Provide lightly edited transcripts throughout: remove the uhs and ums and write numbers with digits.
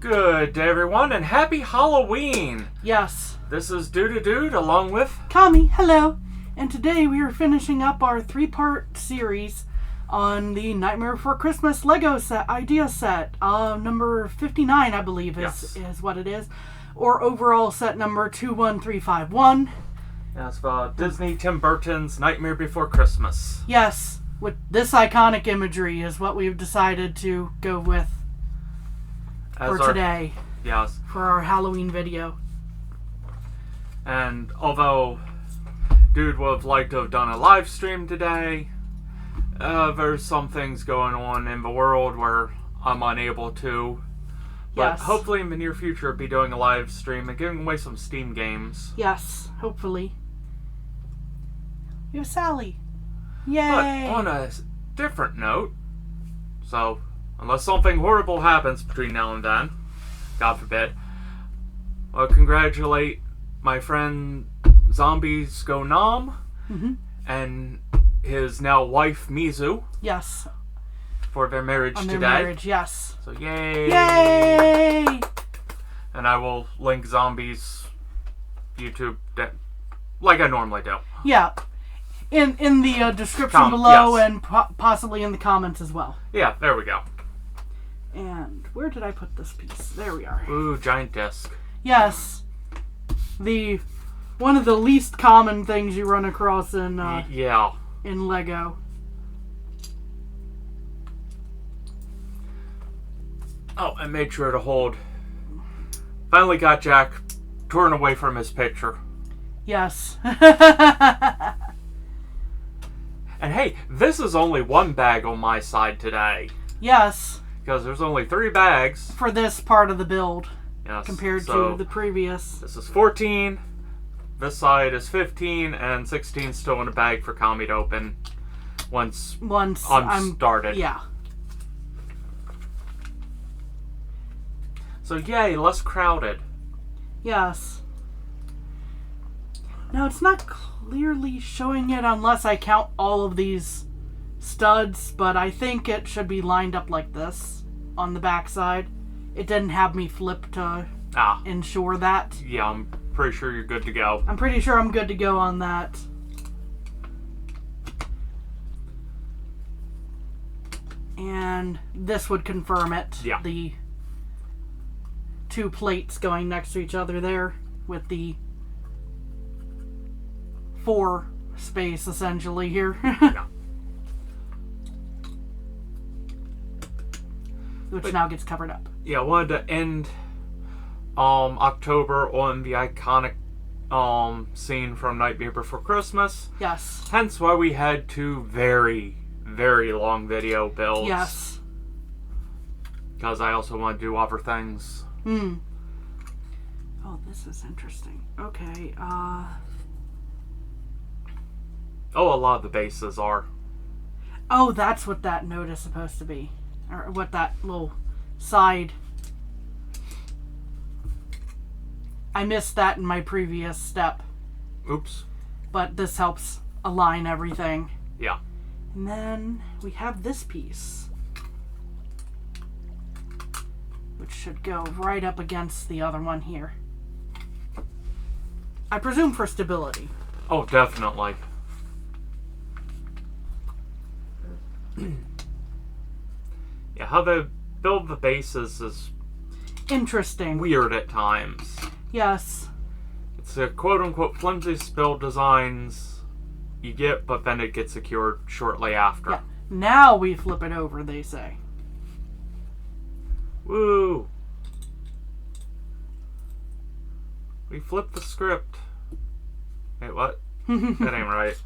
Good day, everyone, and happy Halloween! Yes. This is Dude along with Kami, hello. And today we are finishing up our 3-part series on the Nightmare Before Christmas Lego set, idea set. Number 59, I believe, is what it is. Or overall set number 21351. That's Disney Tim Burton's Nightmare Before Christmas. Yes, with this iconic imagery is what we've decided to go with today. Yes. For our Halloween video. And although Dude would have liked to have done a live stream today, there's some things going on in the world where I'm unable to. But hopefully in the near future I'll be doing a live stream and giving away some Steam games. Yes, hopefully. You're Sally. Yay! But on a different note, so unless something horrible happens between now and then, God forbid, I'll congratulate my friend Zombies Go Nom and his now wife Mizu. Yes. For their marriage on today. Their marriage, yes. So yay! Yay! And I will link Zombies' YouTube like I normally do. Yeah. In the description below and possibly in the comments as well. Yeah, there we go. And where did I put this piece? There we are. Ooh, giant disc. Yes. One of the least common things you run across in in Lego. Oh, I made sure to hold. Finally got Jack torn away from his picture. Yes. And hey, this is only one bag on my side today. Yes. Because there's only 3 bags. For this part of the build. Yes. Compared to the previous. This is 14. This side is 15. And 16 still in a bag for Kami to open once I'm started. Yeah. So yay, less crowded. Yes. Now it's not clearly showing it unless I count all of these studs, but I think it should be lined up like this on the back side. It didn't have me flip to ensure that. Yeah, I'm pretty sure you're good to go. I'm pretty sure I'm good to go on that. And this would confirm it. Yeah. The 2 plates going next to each other there with the 4 space essentially here. Yeah. Which now gets covered up. Yeah, I wanted to end October on the iconic scene from Nightmare Before Christmas. Yes. Hence why we had 2 very, very long video builds. Yes. Because I also want to do other things. Oh, this is interesting. Okay, Oh, a lot of the bases are. Oh, that's what that note is supposed to be. Or what that little side... I missed that in my previous step. Oops. But this helps align everything. Yeah. And then we have this piece, which should go right up against the other one here. I presume for stability. Oh, definitely. Yeah, how they build the bases is interesting. Weird at times. Yes. It's a quote-unquote flimsiest build designs you get, but then it gets secured shortly after. Yeah. Now we flip it over, they say. Woo! We flipped the script. Wait, what? That ain't right.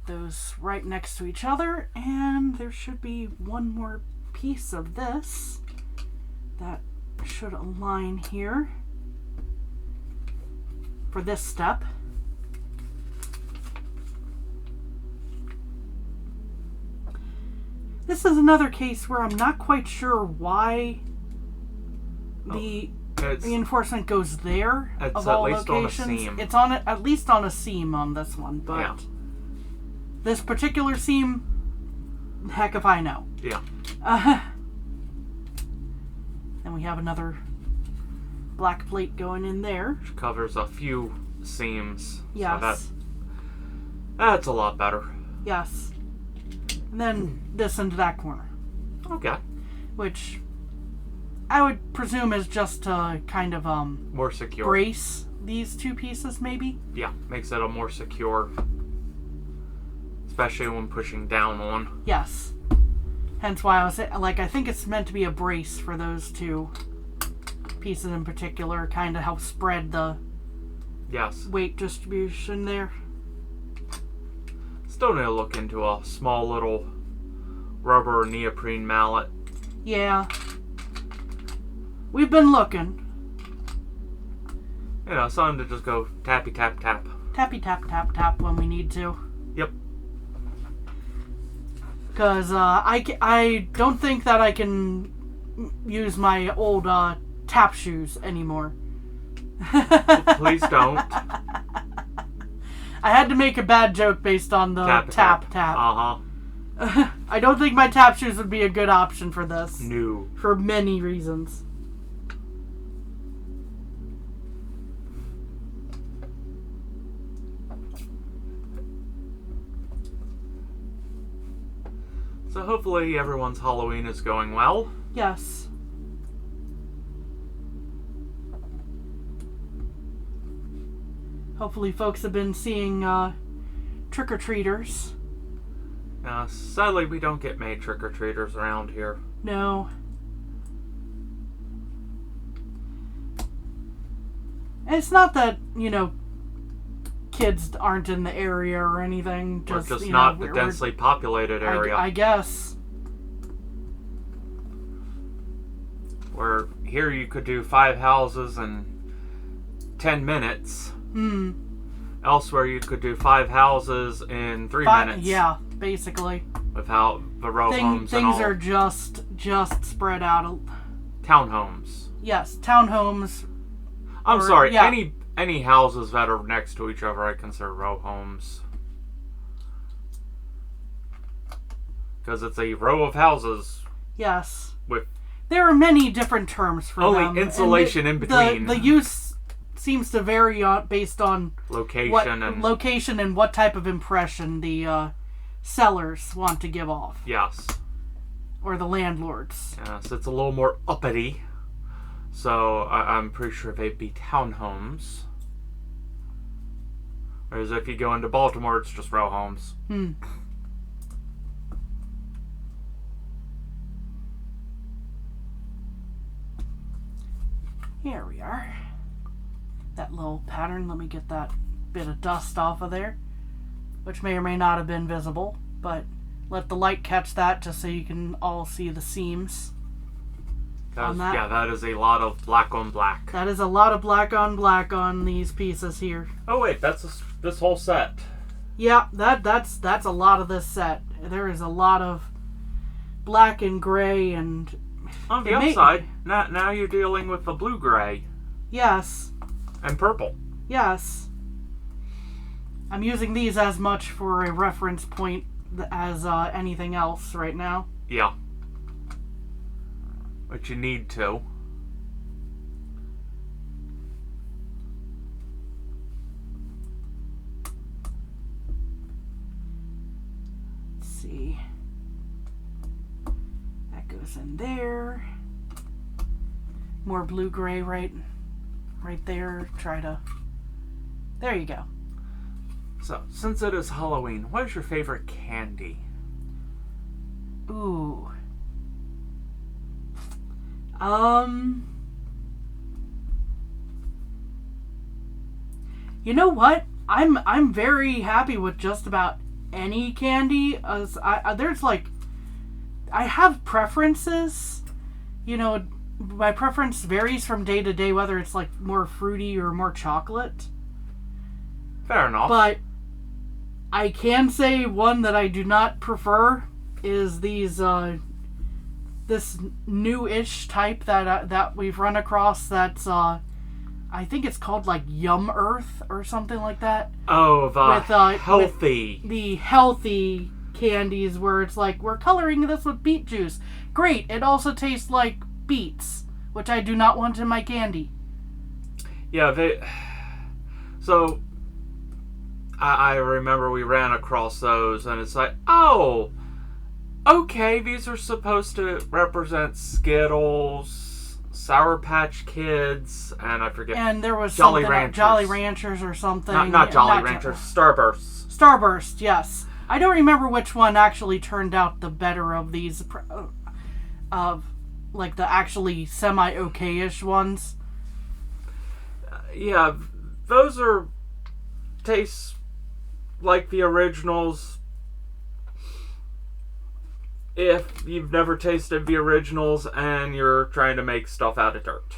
Those right next to each other, and there should be one more piece of this that should align here for this step. This is another case where I'm not quite sure why the reinforcement goes there. It's of at all least on a locations. seam. It's on at least on a seam on this one, but Yeah. this particular seam, heck if I know. Yeah. Then we have another black plate going in there. Which covers a few seams. Yes. So that's a lot better. Yes. And then this into that corner. Okay. Which I would presume is just to kind of More secure. brace these two pieces, maybe? Yeah, makes it a more secure, especially when pushing down on. Yes. Hence why I was like, I think it's meant to be a brace for those two pieces in particular, kind of help spread the Yes. weight distribution there. Still need to look into a small little rubber neoprene mallet. Yeah. We've been looking. You know, something to just go tappy tap tap. Tappy tap tap tap when we need to. Yep. Because I don't think that I can use my old tap shoes anymore. Please don't. I had to make a bad joke based on the tap. Uh-huh. I don't think my tap shoes would be a good option for this. No. For many reasons. So hopefully everyone's Halloween is going well. Yes. Hopefully folks have been seeing trick-or-treaters. Sadly, we don't get made trick-or-treaters around here. No. And it's not that, kids aren't in the area or anything. Or just not the densely populated area. I guess. Where here you could do 5 houses in 10 minutes. Elsewhere you could do 5 houses in 3 minutes. Yeah, basically. Without the row homes and all. Things are just spread out. Townhomes. Yes, townhomes. I'm sorry, yeah. Any houses that are next to each other I consider row homes. Because it's a row of houses. Yes. With there are many different terms for them. Only insulation in between. The use seems to vary based on location and what type of impression the sellers want to give off. Yes. Or the landlords. Yes, it's a little more uppity. So I'm pretty sure they'd be townhomes. Whereas if you go into Baltimore, it's just row homes. Here we are. That little pattern, let me get that bit of dust off of there. Which may or may not have been visible, but let the light catch that just so you can all see the seams. Yeah, that is a lot of black on black. That is a lot of black on these pieces here. Oh wait, that's this whole set. Yeah, that's a lot of this set. There is a lot of black and gray and... On the upside, now you're dealing with the blue-gray. Yes. And purple. Yes. I'm using these as much for a reference point as anything else right now. Yeah. But you need to. Let's see. That goes in there. More blue-gray right there. There you go. So, since it is Halloween, what is your favorite candy? Ooh. You know what? I'm very happy with just about any candy. As there's like, I have preferences. My preference varies from day to day, whether it's like more fruity or more chocolate. Fair enough. But I can say one that I do not prefer is these this new-ish type that we've run across that's I think it's called like Yum Earth or something like that. Oh, the healthy. With the healthy candies where it's like, we're coloring this with beet juice. Great, it also tastes like beets, which I do not want in my candy. Yeah, so I remember we ran across those, and it's like, oh, okay, these are supposed to represent Skittles, Sour Patch Kids, and I forget. And there was Jolly Ranchers. Jolly Ranchers or something. Not Jolly Ranchers, Starbursts. Starburst, yes. I don't remember which one actually turned out the better of these, of like the actually semi-okay-ish ones. Yeah, those taste like the originals. If you've never tasted the originals and you're trying to make stuff out of dirt.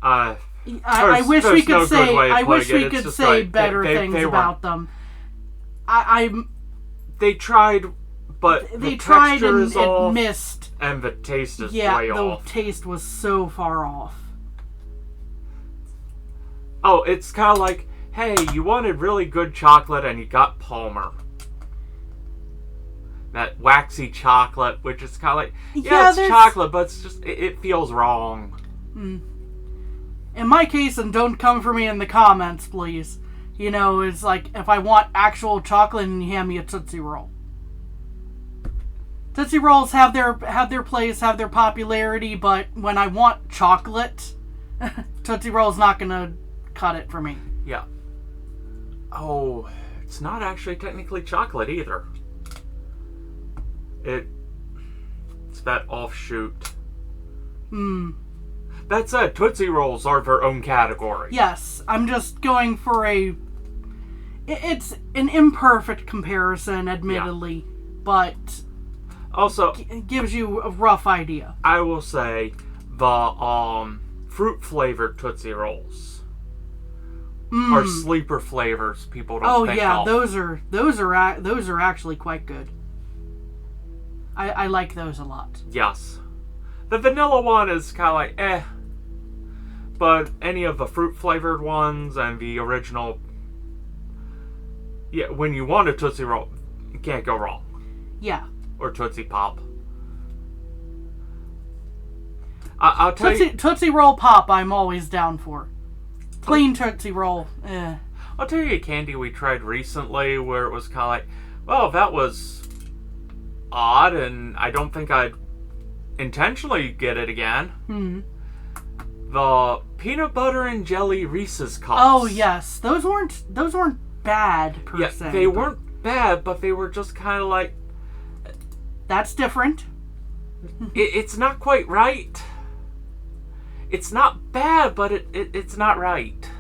I wish we could say I wish we could say better things about them. They tried, but they the tried texture and is off, it missed. and the taste is way the off. taste was so far off. Oh, it's kind of like, hey, you wanted really good chocolate and you got Palmer. That waxy chocolate, which is kind of like, it's chocolate, but it's just, it feels wrong. In my case, and don't come for me in the comments, please. You know, it's like, if I want actual chocolate and you hand me a Tootsie Roll. Tootsie Rolls have their place, have their popularity, but when I want chocolate, Tootsie Roll's not gonna cut it for me. Yeah. Oh, it's not actually technically chocolate either. It's that offshoot. That said, Tootsie Rolls are their own category. Yes, I'm just going for it's an imperfect comparison, admittedly, but also it gives you a rough idea. I will say the fruit flavored Tootsie Rolls are sleeper flavors. People don't think of. those are actually quite good. I like those a lot. Yes. The vanilla one is kind of like, eh. But any of the fruit-flavored ones and the original... Yeah, when you want a Tootsie Roll, you can't go wrong. Yeah. Or Tootsie Pop. I'll tell you... Tootsie Roll Pop I'm always down for. Plain Tootsie Roll, eh. I'll tell you a candy we tried recently where it was kind of like, well, that was odd, and I don't think I'd intentionally get it again. The peanut butter and jelly Reese's Cups. Oh yes, those weren't bad per se. They weren't bad, but they were just kind of like, that's different. It's not quite right. It's not bad, but it's not right.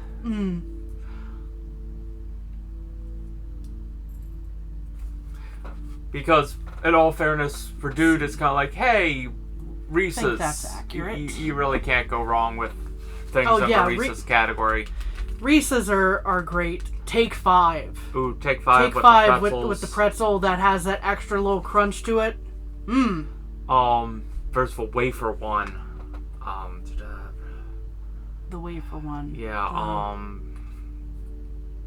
Because, in all fairness, for Dude, it's kind of like, hey, Reese's. I think that's accurate. You really can't go wrong with things in the Reese's category. Reese's are great. Take 5. Ooh, Take 5 with the pretzels. With the pretzel that has that extra little crunch to it. There's the wafer one. The wafer one. Yeah,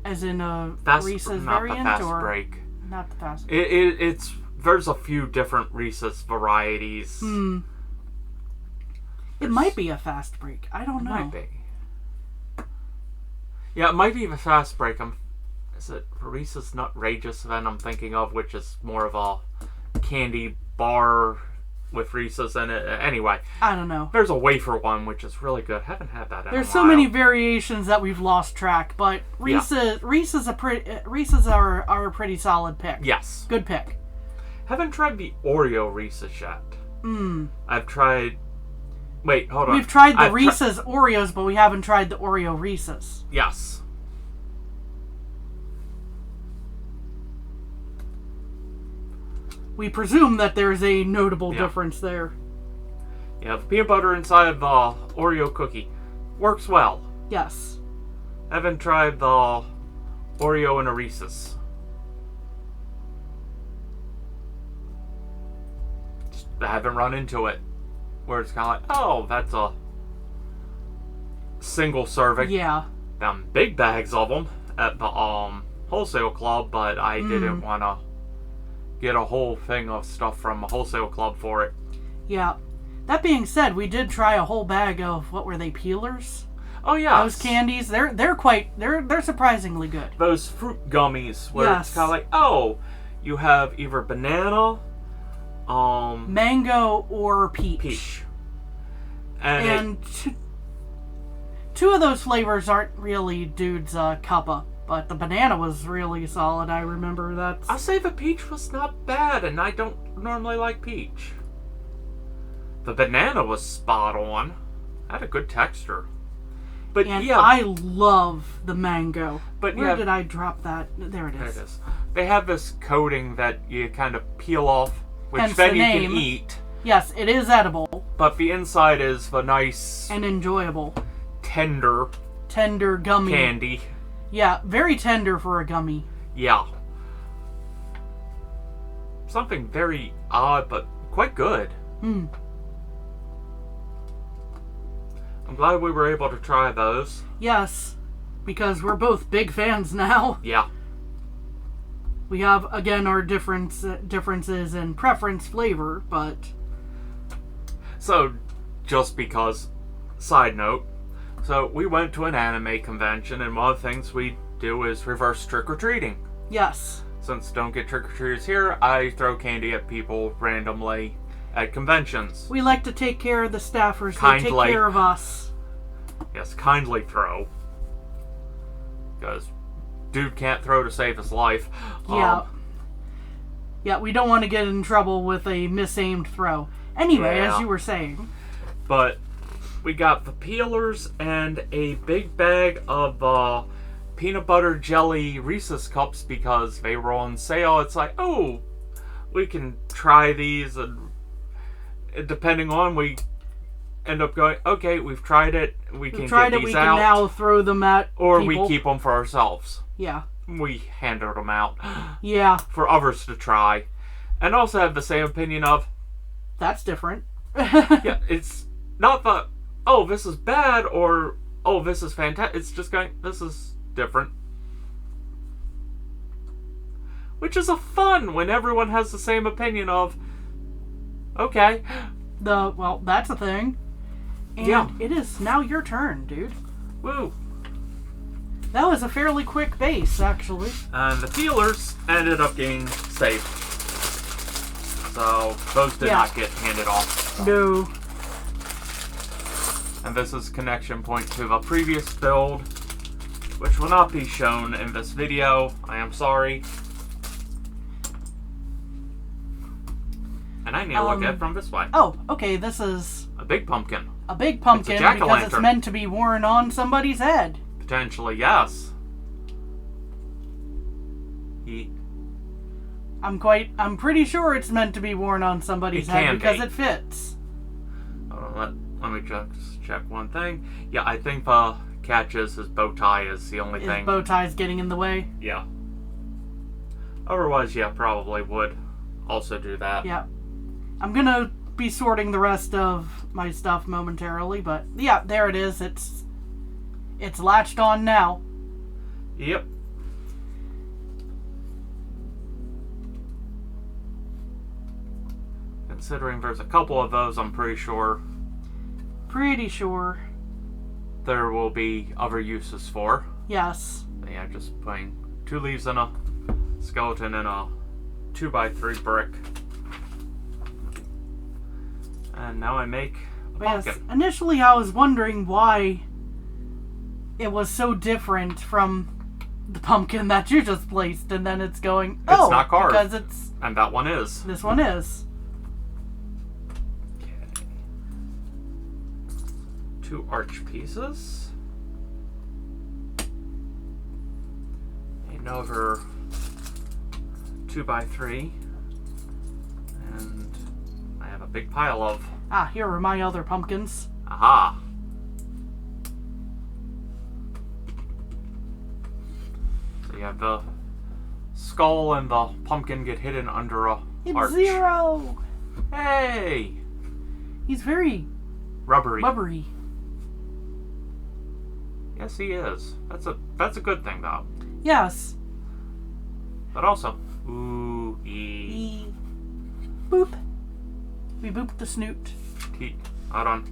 as in a Reese's not variant, the fast or break. Not the fast. There's a few different Reese's varieties. It might be a fast break. I don't know. It might be. Yeah, it might be the fast break. Is it Reese's Nutrageous then I'm thinking of, which is more of a candy bar with Reese's in it. Anyway. I don't know. There's a wafer one, which is really good. Haven't had that in a while. There's so many variations that we've lost track, but Reese's are a pretty solid pick. Yes. Good pick. Haven't tried the Oreo Reese's yet. I've tried... Wait, hold on. We've tried the Reese's Oreos, but we haven't tried the Oreo Reese's. Yes. We presume that there's a notable difference there. Yeah, the peanut butter inside the Oreo cookie works well. Yes. I haven't tried the Oreo and a Reese's. haven't run into it. Where it's kind of like, oh, that's a single serving. Yeah. Them big bags of them at the wholesale club, but I didn't want to get a whole thing of stuff from a wholesale club for it. Yeah. That being said, we did try a whole bag of, what were they, peelers? Oh yeah, those candies. They're surprisingly good. Those fruit gummies where it's kind of like, oh, you have either banana, mango, or peach. And two of those flavors aren't really Dude's cuppa, but the banana was really solid. I remember that. I'll say the peach was not bad, and I don't normally like peach. The banana was spot on. Had a good texture. But and yeah, I love the mango. But where did I drop that? There it is. There it is. They have this coating that you kind of peel off, which Hence then the you name. can eat. Yes, it is edible. But the inside is the nice and enjoyable, tender gummy candy. Yeah, very tender for a gummy. Yeah. Something very odd, but quite good. I'm glad we were able to try those. Yes, because we're both big fans now. Yeah. We have, again, our differences in preference flavor, but... So, just because, side note, so we went to an anime convention, and one of the things we do is reverse trick-or-treating. Yes. Since don't get trick-or-treaters here, I throw candy at people randomly at conventions. We like to take care of the staffers. Kindly. They take care of us. Yes, kindly throw. Because Dude can't throw to save his life. Yeah. Yeah, we don't want to get in trouble with a misaimed throw. Anyway, as you were saying. But we got the peelers and a big bag of peanut butter jelly Reese's cups because they were on sale. It's like, oh, we can try these, and depending on, we end up going, okay, we've tried it, we can get these we out. Can now throw them at or people. We keep them for ourselves. Yeah. We handed them out. Yeah. For others to try. And also have the same opinion of, that's different. yeah, it's not the, oh, this is bad, or, oh, this is fantastic. It's just going, this is different. Which is a fun when everyone has the same opinion of, okay. Well, that's a thing. And it is now your turn, dude. Woo. That was a fairly quick base, actually. And the peelers ended up getting saved. So, those did not get handed off. No. And this is connection point to the previous build, which will not be shown in this video. I am sorry. And I need to look at it from this way. Oh, okay, this is... a big pumpkin. A big pumpkin because it's meant to be worn on somebody's head. Potentially, yes. I'm pretty sure it's meant to be worn on somebody's head because it fits. Let me just check one thing. Yeah, I think the catch is his bow tie is the only thing. His bow tie's getting in the way? Yeah. Otherwise, yeah, probably would also do that. Yeah. I'm gonna be sorting the rest of my stuff momentarily, but yeah, there it is. It's latched on now. Yep. Considering there's a couple of those, I'm pretty sure there will be other uses for. Yes. But yeah, just putting 2 leaves in a skeleton and a 2x3 brick. And now I make a pumpkin. Yes. Initially, I was wondering why it was so different from the pumpkin that you just placed, and then it's going, it's not carved. Because it's... And that one is. This one is. Okay. 2 arch pieces. Another 2x3. And I have a big pile of... Ah, here are my other pumpkins. Aha. So you have the skull and the pumpkin get hidden under a It's arch. 0! Hey! He's very Rubbery. Yes, he is. That's a good thing, though. Yes. But also, ooh, ee. Boop. We booped the snoot. Teat. Hold on.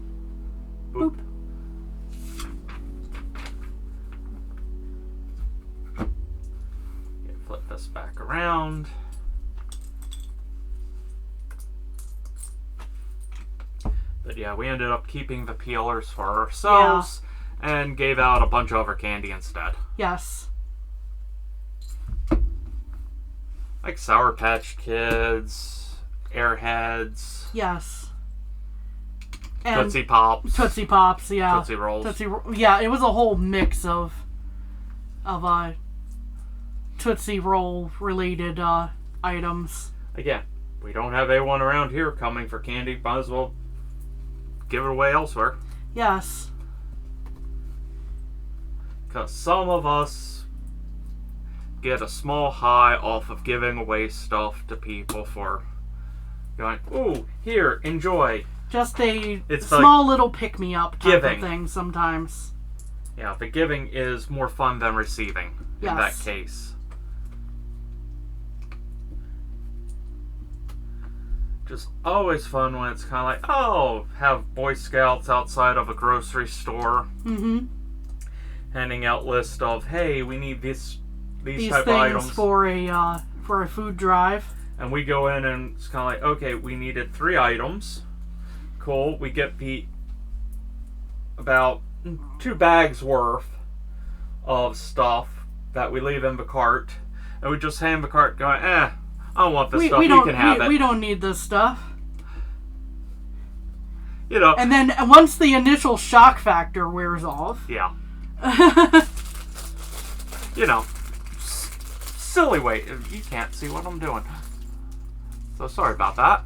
Boop. Flip this back around. But yeah, we ended up keeping the peelers for ourselves and gave out a bunch of our candy instead. Yes. Like Sour Patch Kids, Airheads. Yes. And Tootsie Pops. Tootsie Pops, yeah. Tootsie Rolls. Yeah, it was a whole mix of Tootsie Roll related items. Again, we don't have anyone around here coming for candy. Might as well give it away elsewhere. Yes. Because some of us get a small high off of giving away stuff to people for going, ooh, here, enjoy. Just a It's small little pick-me-up type giving. of thing sometimes. Yeah, but giving is more fun than receiving in that case. Just always fun when it's kind of like, oh, have Boy Scouts outside of a grocery store. Mm-hmm. Handing out list of, hey, we need these type things of items for a food drive. And we go in and it's kind of like, okay, we needed 3 items. Cool. We get about 2 bags worth of stuff that we leave in the cart. And we just hand the cart going, I don't want this stuff. You can have it. We don't need this stuff. You know. And then once the initial shock factor wears off. Yeah. You know. Silly way. You can't see what I'm doing. So sorry about that.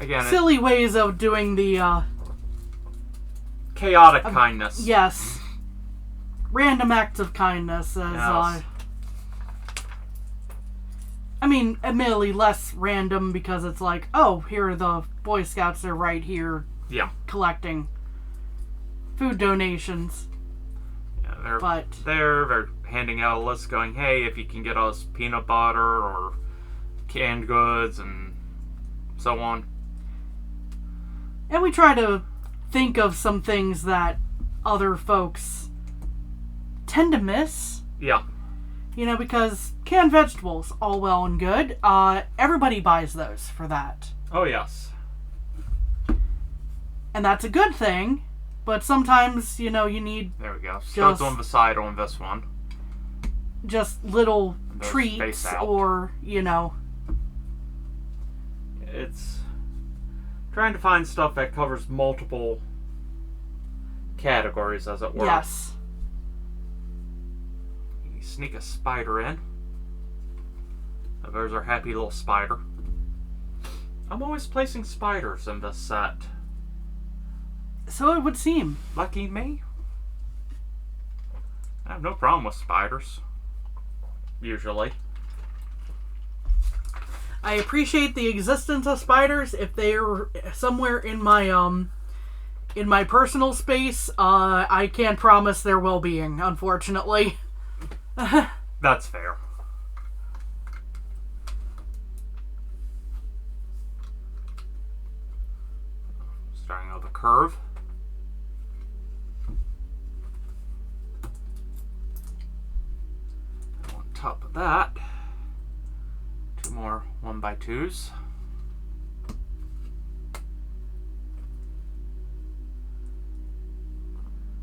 Again, silly ways of doing the chaotic kindness. Yes. Random acts of kindness as Yes. I mean, admittedly less random because it's like, oh, here are the Boy Scouts, they're right here collecting food donations. Yeah, they're handing out a list going, hey, if you can get us peanut butter or canned goods and so on. And we try to think of some things that other folks tend to miss. Yeah. You know, because canned vegetables, all well and good. Everybody buys those for that. Oh, yes. And that's a good thing, but sometimes, you know, you need... There we go. Studs on the side on this one. Just little treats or, you know... It's trying to find stuff that covers multiple categories, as it were. Yes. You sneak a spider in. Oh, there's our happy little spider. I'm always placing spiders in this set. So it would seem. Lucky me. I have no problem with spiders. Usually. I appreciate the existence of spiders. If they're somewhere in my personal space, I can't promise their well-being, unfortunately. That's fair. Starting with a curve. And on top of that, 2 more 1x2s.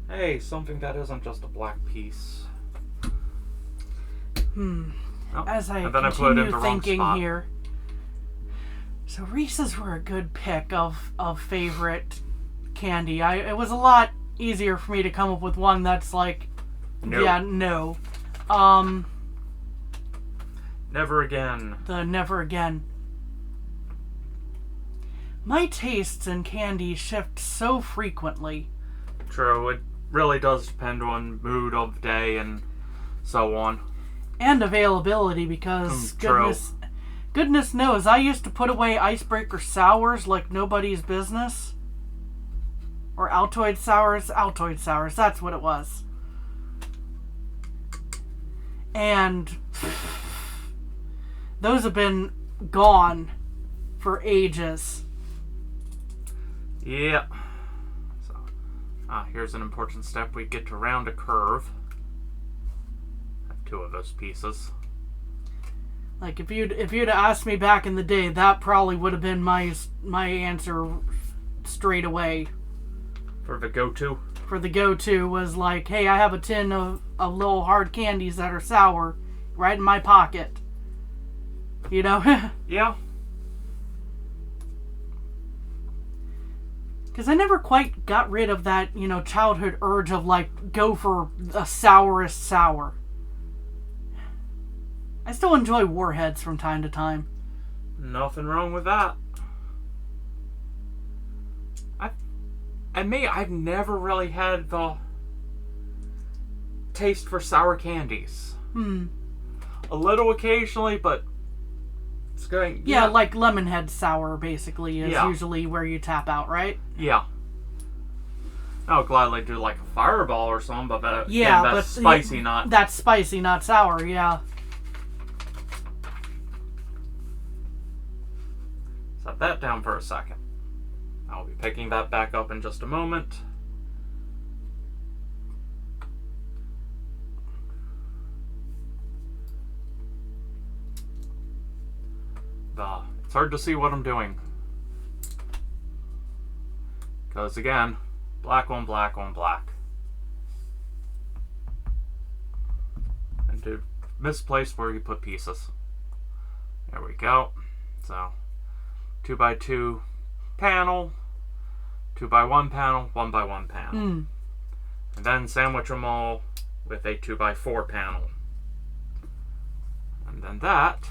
Hey, something that isn't just a black piece. Oh, As I and then continue I put it in the wrong thinking spot. here. So Reese's were a good pick of favorite candy. It was a lot easier for me to come up with one that's like, No. yeah, no. Never again. The never again. My tastes in candy shift so frequently. True, it really does depend on mood of Mm, day and so on. And availability, because True. goodness knows, I used to put away Icebreaker Sours like nobody's business. Or Altoid Sours. Altoid Sours, that's what it was. And those have been gone for ages. Yeah. So, here's an important step. We get to round a curve. I have 2 of those pieces. Like, if you'd asked me back in the day, that probably would have been my answer straight away. For the go-to? For the go-to was like, hey, I have a tin of little hard candies that are sour right in my pocket. You know? Yeah. Because I never quite got rid of that, childhood urge of, like, go for the sourest sour. I still enjoy Warheads from time to time. Nothing wrong with that. I've never really had the taste for sour candies. A little occasionally, but it's going... Yeah, like Lemonhead sour, basically, is usually where you tap out, right? Yeah. I would gladly do, like, a Fireball or something, but that's spicy, not... That's spicy, not sour, yeah. Set that down for a second. I'll be picking that back up in just a moment. It's hard to see what I'm doing. Because again, black on black on black. And to misplace where you put pieces. There we go. So, 2x2 panel, 2x1 panel, 1x1 panel. And then sandwich them all with a 2x4 panel. And then that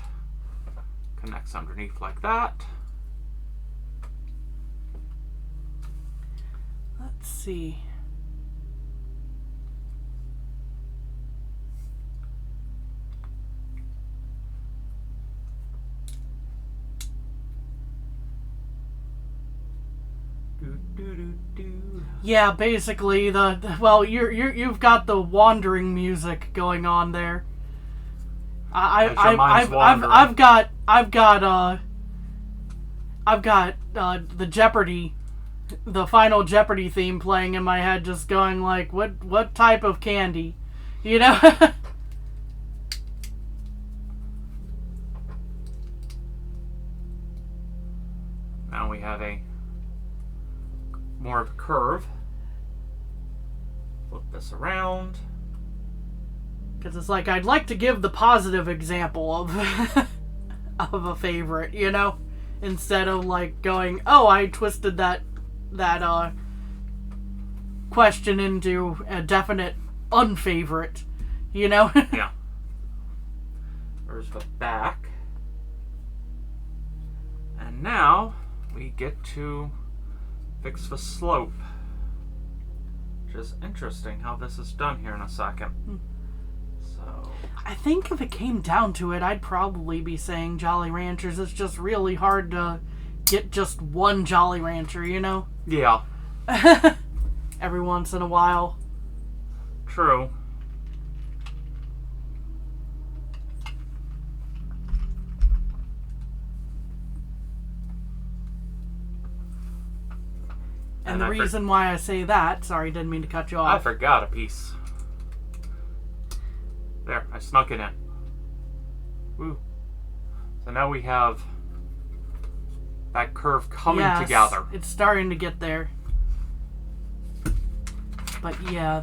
connects underneath like that. Let's see. Yeah, basically you've got the wandering music going on there. I've got the Jeopardy, the final Jeopardy theme playing in my head, just going like, what type of candy, you know? Now we have more of a curve. Flip this around. Because it's like, I'd like to give the positive example of of a favorite, you know? Instead of like going, oh, I twisted that question into a definite unfavorite, you know? Yeah. There's the back. And now we get to fix the slope. Which is interesting how this is done here in a second. So I think if it came down to it, I'd probably be saying Jolly Ranchers. It's just really hard to get just one Jolly Rancher, you know? Yeah. Every once in a while. True. And the reason why I say that, sorry, didn't mean to cut you off. I forgot a piece. There, I snuck it in. Woo. So now we have that curve coming together. It's starting to get there. But yeah,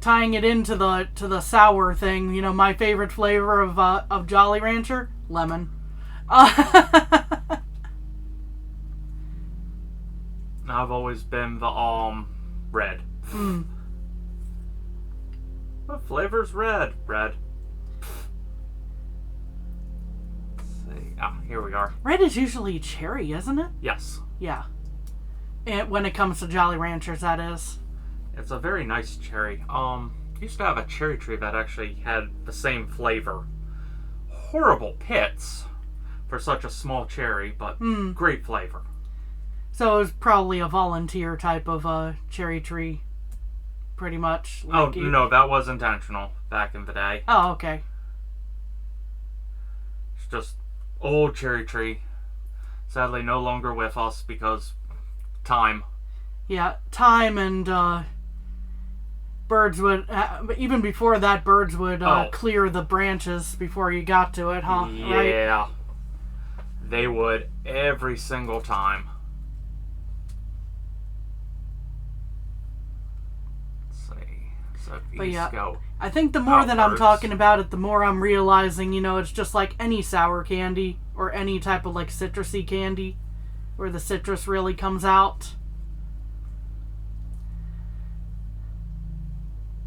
tying it into the sour thing, you know, my favorite flavor of Jolly Rancher? Lemon. I've always been the red. What flavor's red? Red. Let's see. Here we are. Red is usually cherry, isn't it? Yes. Yeah. And when it comes to Jolly Ranchers, that is. It's a very nice cherry. Used to have a cherry tree that actually had the same flavor. horrible pits for such a small cherry, but great flavor. So it was probably a volunteer type of cherry tree, pretty much. Like no, that was intentional back in the day. Oh, okay. It's just old cherry tree. Sadly, no longer with us because time. Yeah, time and birds would, even before that, birds would clear the branches before you got to it, huh? Yeah. Right? They would every single time. Let's see. So these go. I think the more that I'm talking about it, the more I'm realizing, it's just like any sour candy or any type of like citrusy candy where the citrus really comes out.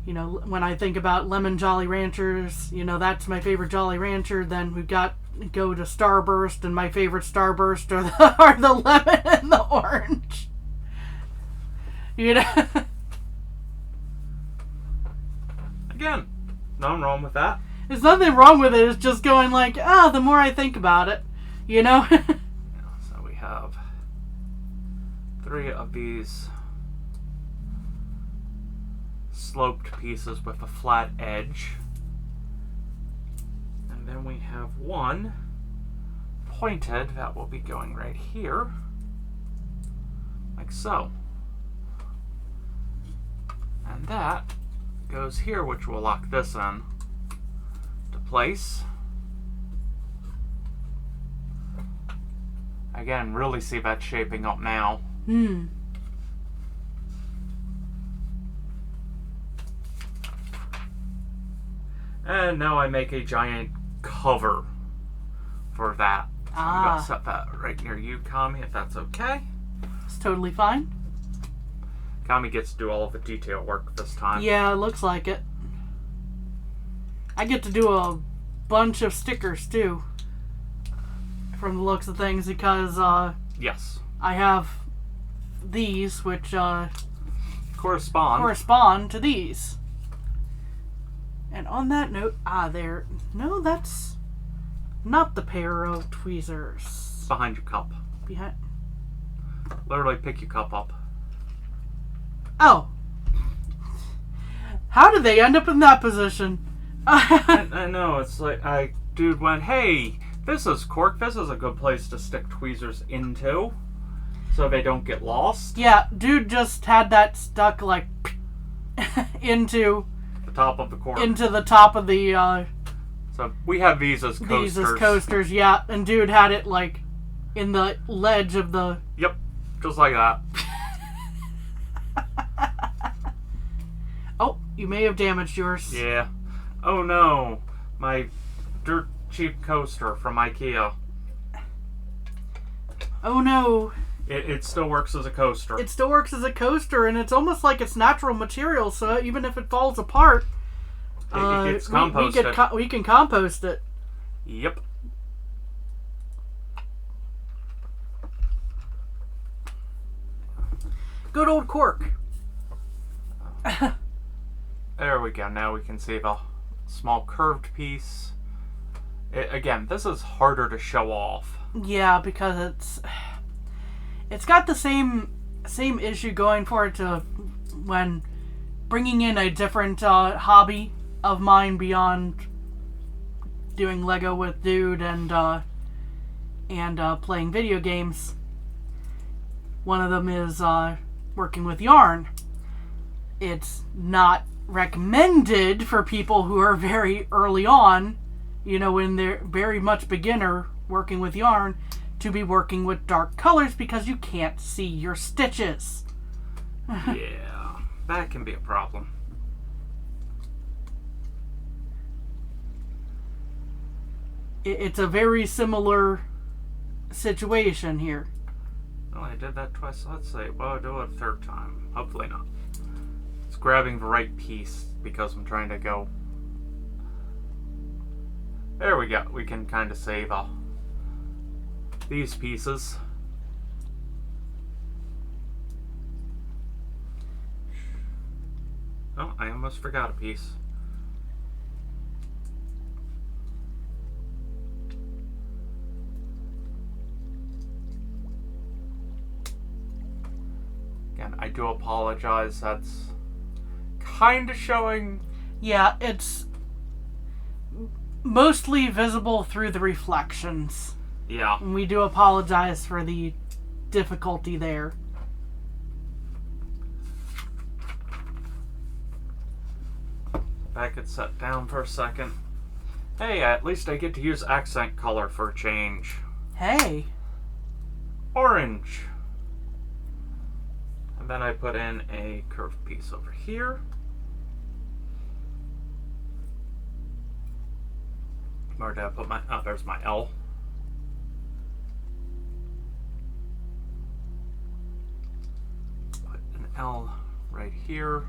When I think about lemon Jolly Ranchers, that's my favorite Jolly Rancher. Then we've got go to Starburst, and my favorite Starburst are the lemon and the orange. Again, nothing wrong with that. There's nothing wrong with it. It's just going like, the more I think about it, So we have 3 of these sloped pieces with a flat edge. And then we have 1 pointed that will be going right here. Like so. And that goes here, which will lock this in to place. Again, really see that shaping up now. And now I make a giant cover for that. So I'm going to set that right near you, Kami, if that's okay. It's totally fine. Kami gets to do all of the detail work this time. Yeah, it looks like it. I get to do a bunch of stickers, too. From the looks of things, because, yes. I have these, which, correspond to these. And on that note, no, that's not the pair of tweezers. Behind your cup. Behind? Literally pick your cup up. Oh. How did they end up in that position? I know, it's like, dude went, hey, this is cork, this is a good place to stick tweezers into, so they don't get lost. Yeah, dude just had that stuck, like, into the top of the cork. Into the top of the, So, we have these as coasters. These as coasters, yeah, and dude had it, like, in the ledge of the... Yep, just like that. Oh, you may have damaged yours. Yeah. Oh no, my dirt cheap coaster from IKEA. Oh no. It still works as a coaster. It still works as a coaster, and it's almost like it's natural material, so even if it falls apart, it gets composted. We can compost it. Yep. Good old cork. There we go. Now we can see the small curved piece. Again, this is harder to show off. Yeah, because it's got the same issue going for it to when bringing in a different hobby of mine beyond doing Lego with Dude and playing video games. One of them is working with yarn. It's not recommended for people who are very early on, when they're very much beginner working with yarn, to be working with dark colors because you can't see your stitches. Yeah, that can be a problem. It's a very similar situation here. Well, I did that twice. Let's see. Well, I'll do it a third time. Hopefully not. It's grabbing the right piece because I'm trying to go. There we go. We can kind of save these pieces. Oh, I almost forgot a piece. do apologize. That's kind of showing. Yeah, it's mostly visible through the reflections. Yeah. And we do apologize for the difficulty there. Back it set down for a second. Hey, at least I get to use accent color for a change. Hey. Orange. And then I put in a curved piece over here. Where did I put my... Oh, there's my L. Put an L right here.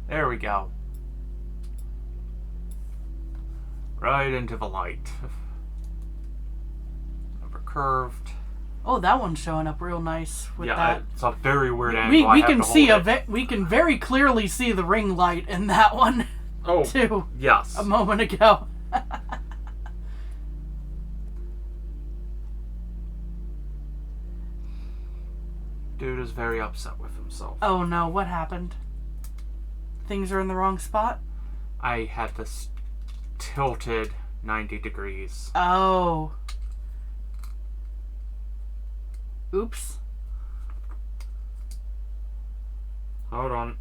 There we go. Right into the light. Number curved. Oh, that one's showing up real nice with that. It's a very weird angle. We can see we can very clearly see the ring light in that one. Oh, too. Yes. A moment ago. Dude is very upset with himself. Oh no, what happened? Things are in the wrong spot? I had this tilted 90 degrees. Oh. Oops. Hold on.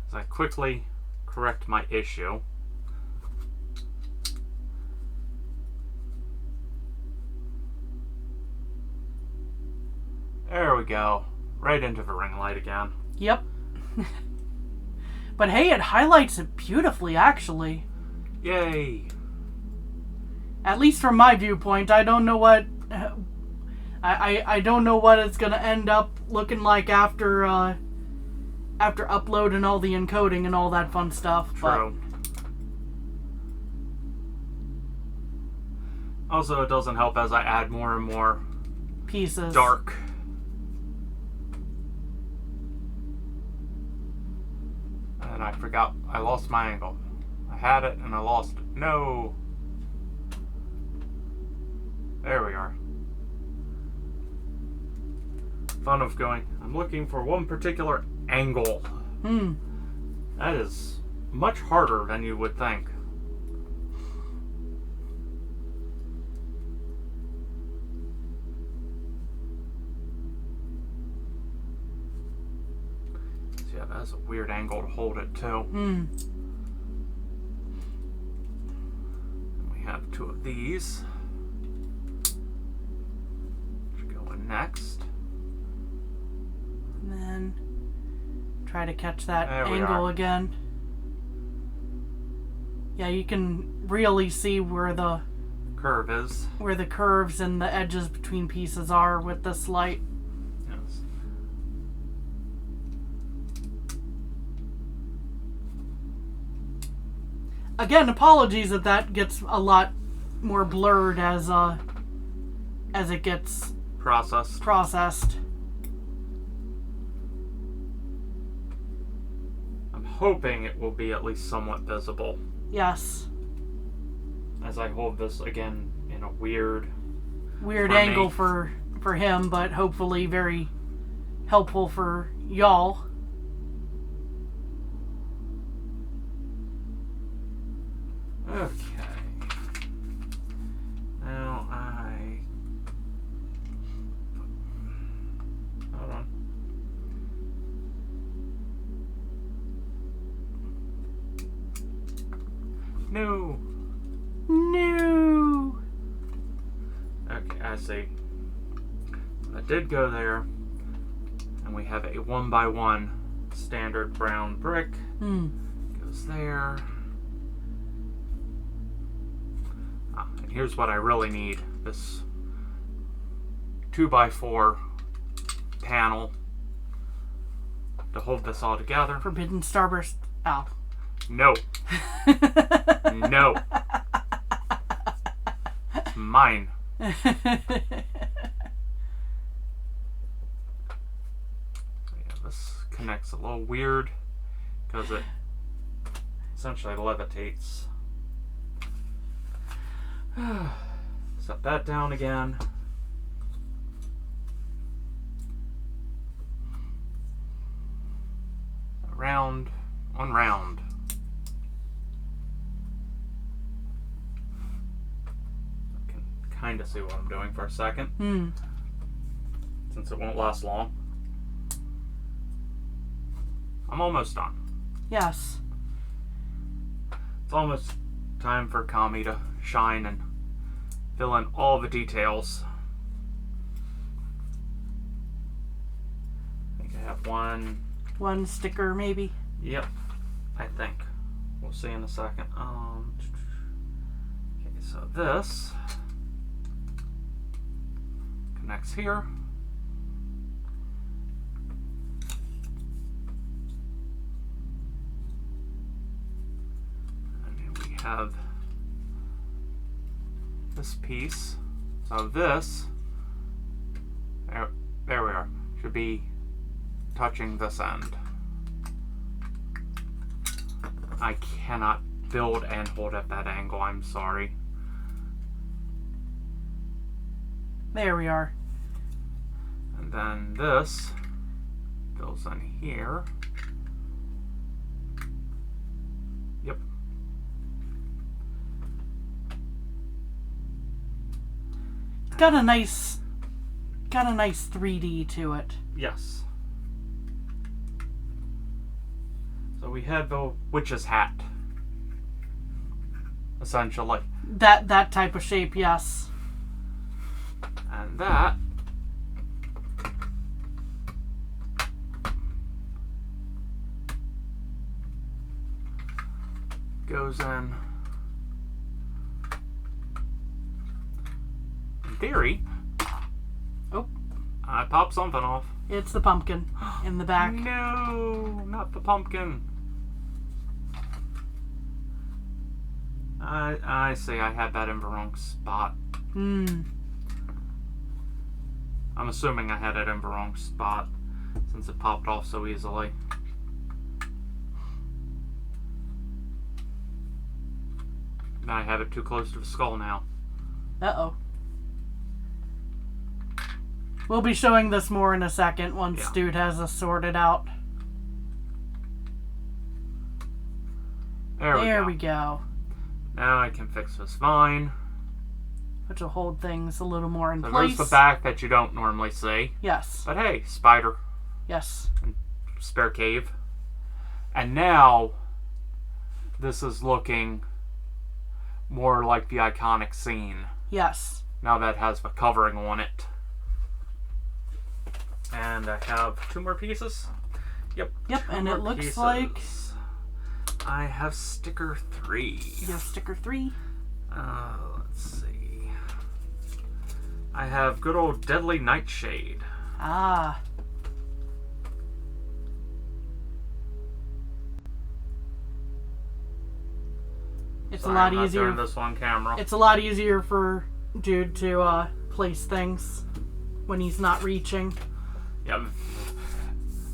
As I quickly correct my issue. There we go. Right into the ring light again. Yep. But hey, it highlights it beautifully, actually. Yay. At least from my viewpoint, I don't know what... I don't know what it's going to end up looking like after upload and all the encoding and all that fun stuff. True. But also, it doesn't help as I add more and more pieces. Dark. And I forgot. I lost my angle. I had it and I lost it. No. There we are. Fun of going. I'm looking for one particular angle. That is much harder than you would think. So yeah, that's a weird angle to hold it too. And we have two of these. Should go in next. And then try to catch that There we angle are. again. Yeah, you can really see where the Curve is. where the curves and the edges between pieces are with this light. Yes. Again, apologies if that gets a lot more blurred as it gets Processed. I'm hoping it will be at least somewhat visible Yes. as I hold this again in a weird Angle for him, but hopefully very helpful for y'all. Okay. Now hold on. No. Okay, I see. I did go there, and we have a 1x1 standard brown brick. Goes there. And here's what I really need. This 2x4 panel to hold this all together. Forbidden Starburst. Oh. No. No. It's mine. Yeah, this connects a little weird because it essentially levitates. Set that down again. Round, one round. I can kind of see what I'm doing for a second. Since it won't last long. I'm almost done. Yes. It's almost time for Kami to shine and fill in all the details. I think I have one sticker, maybe. Yep, I think. We'll see in a second. Okay, so this connects here. And then we have this piece. So this, there we are, should be touching this end. I cannot build and hold at that angle, I'm sorry. There we are. And then this goes in here. Yep. Got a nice 3D to it. Yes. So we have the witch's hat, essentially. That type of shape, yes. And that goes in theory. Oh. I popped something off. It's the pumpkin in the back. No, not the pumpkin. I see, I had that in the wrong spot. I'm assuming I had it in the wrong spot since it popped off so easily. I have it too close to the skull now. Uh-oh. We'll be showing this more in a second once Dude has us sorted out. There we go. Now I can fix this vine. Which will hold things a little more in place. There's the back that you don't normally see. Yes. But hey, spider. Yes. And spare cave. And now, this is looking more like the iconic scene. Yes. Now that has the covering on it. And I have 2 more pieces. Yep. Yep, and it looks like I have sticker 3. You have sticker 3. Let's see. I have good old Deadly Nightshade. Ah. It's a lot easier. Doing this on camera. It's a lot easier for Dude to place things when he's not reaching. Yeah,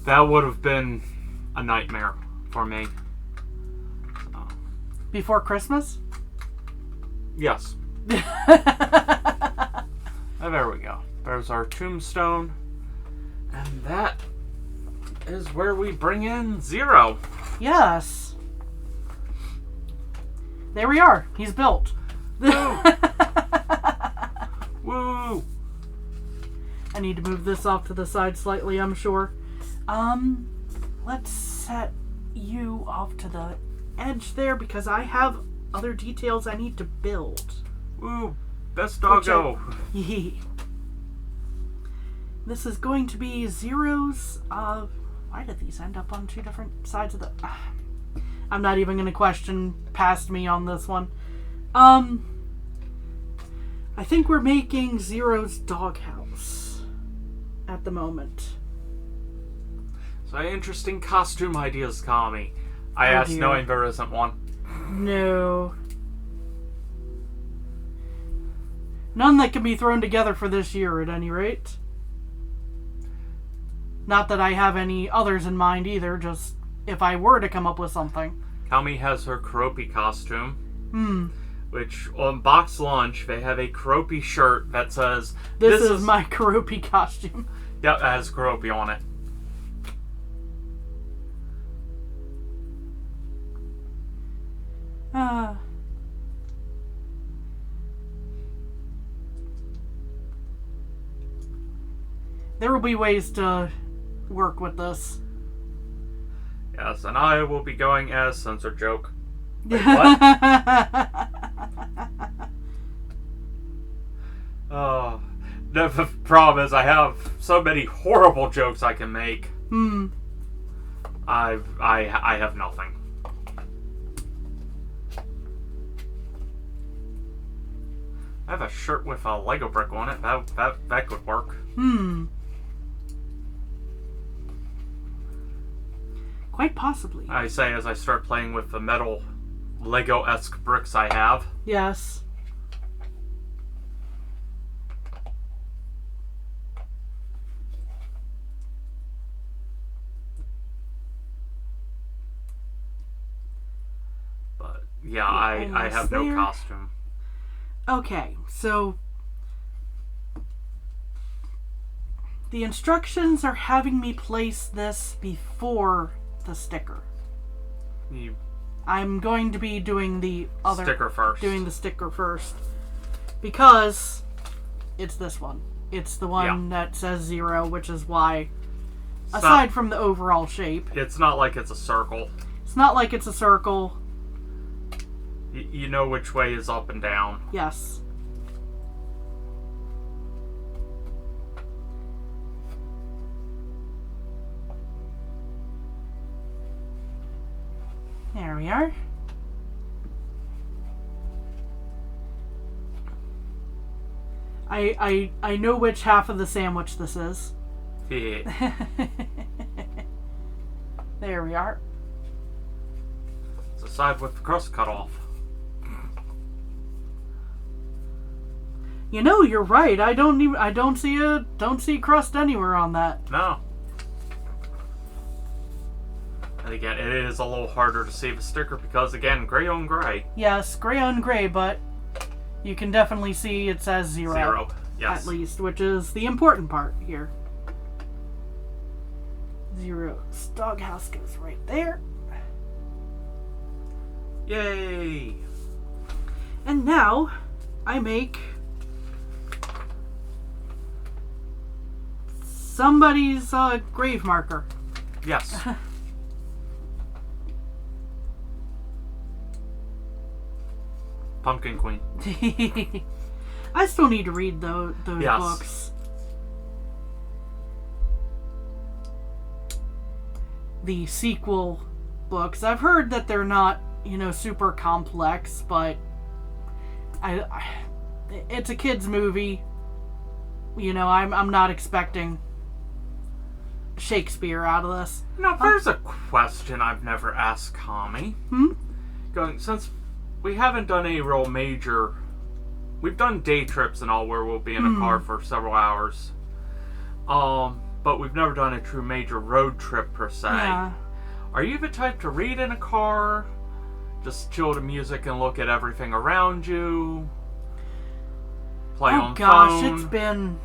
that would have been a nightmare for me. Before Christmas? Yes. There we go. There's our tombstone. And that is where we bring in Zero. Yes. There we are. He's built. Woo! Woo! I need to move this off to the side slightly, I'm sure. Let's set you off to the edge there because I have other details I need to build. Woo! Best doggo! Yee. This is going to be Zero's. Why did these end up on 2 different sides of the... I'm not even going to question past me on this one. I think we're making Zero's doghouse at the moment. So interesting costume ideas, Kami. I asked dear. knowing there isn't one. No. None that can be thrown together for this year, at any rate. Not that I have any others in mind either, just if I were to come up with something. Kami has her Keroppi costume. which on box lunch they have a Keroppi shirt that says, This is my Keroppi costume. Yep, it has Keroppi on it. There will be ways to work with this. Yes, and I will be going as Censor Joke. Wait, what? Oh, the problem is I have so many horrible jokes I can make. I have nothing. I have a shirt with a Lego brick on it. That could work. Quite possibly. I say as I start playing with the metal Lego-esque bricks I have. Yes. But yeah, I have no costume. Okay, so the instructions are having me place this before the sticker. I'm going to be doing the other sticker first. Doing the sticker first because it's this one. It's the one that says 0, which is why, aside from the overall shape, it's not like it's a circle. It's not like it's a circle. You know which way is up and down. Yes. There we are. I know which half of the sandwich this is. Yeah. There we are. It's the side with the crust cut off. You know, you're right. I don't see crust anywhere on that. No. And again, it is a little harder to see the sticker because, again, gray on gray. Yes, gray on gray, but you can definitely see it says 0. 0, yes. At least, which is the important part here. 0's doghouse goes right there. Yay! And now, I make somebody's grave marker. Yes. Pumpkin Queen. I still need to read those yes. books. The sequel books. I've heard that they're not, super complex, but it's a kid's movie. I'm not expecting Shakespeare out of this. Now, there's a question I've never asked Kami. Since we haven't done any real major... We've done day trips and all where we'll be in a car for several hours. But we've never done a true major road trip per se. Yeah. Are you the type to read in a car? Just chill to music and look at everything around you? Play on phone?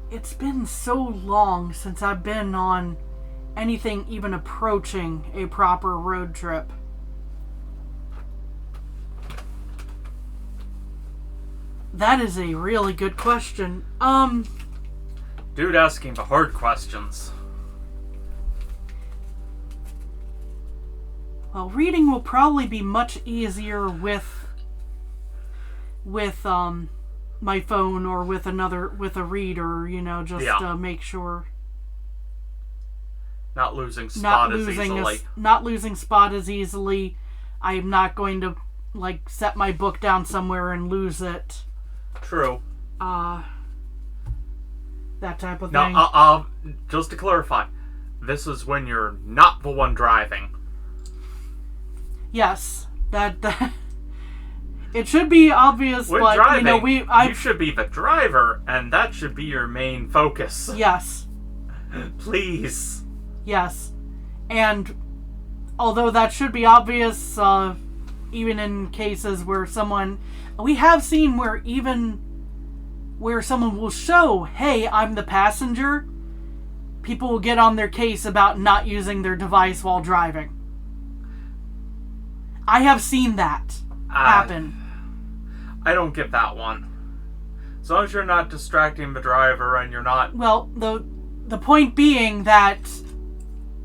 It's been so long since I've been on anything even approaching a proper road trip. That is a really good question. Dude asking the hard questions. Well, reading will probably be much easier with my phone or with a reader, just to make sure. Not losing spot as easily. Not losing spot as easily. I am not going to, set my book down somewhere and lose it. True. That type of thing. Now, just to clarify, this is when you're not the one driving. Yes, that it should be obvious, when but driving, you should be the driver, and that should be your main focus. Yes. Please. Yes, and although that should be obvious, even in cases where we have seen where someone will show, hey, I'm the passenger, people will get on their case about not using their device while driving. I have seen that happen. I don't get that one. As long as you're not distracting the driver and you're not... Well, the point being that,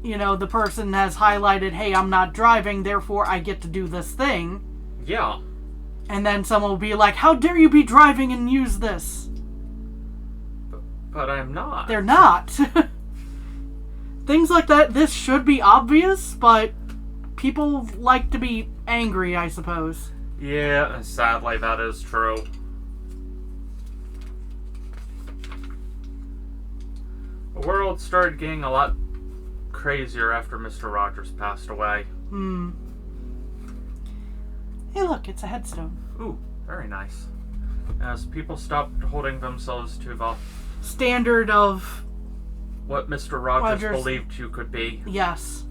the person has highlighted, hey, I'm not driving, therefore I get to do this thing. Yeah. And then someone will be like, how dare you be driving and use this? But I'm not. They're not. Things like that, this should be obvious, but people like to be angry, I suppose. Yeah, sadly that is true. The world started getting a lot crazier after Mr. Rogers passed away. Hey look, it's a headstone. Ooh, very nice. As people stopped holding themselves to the standard of what Mr. Rogers believed you could be. Yes.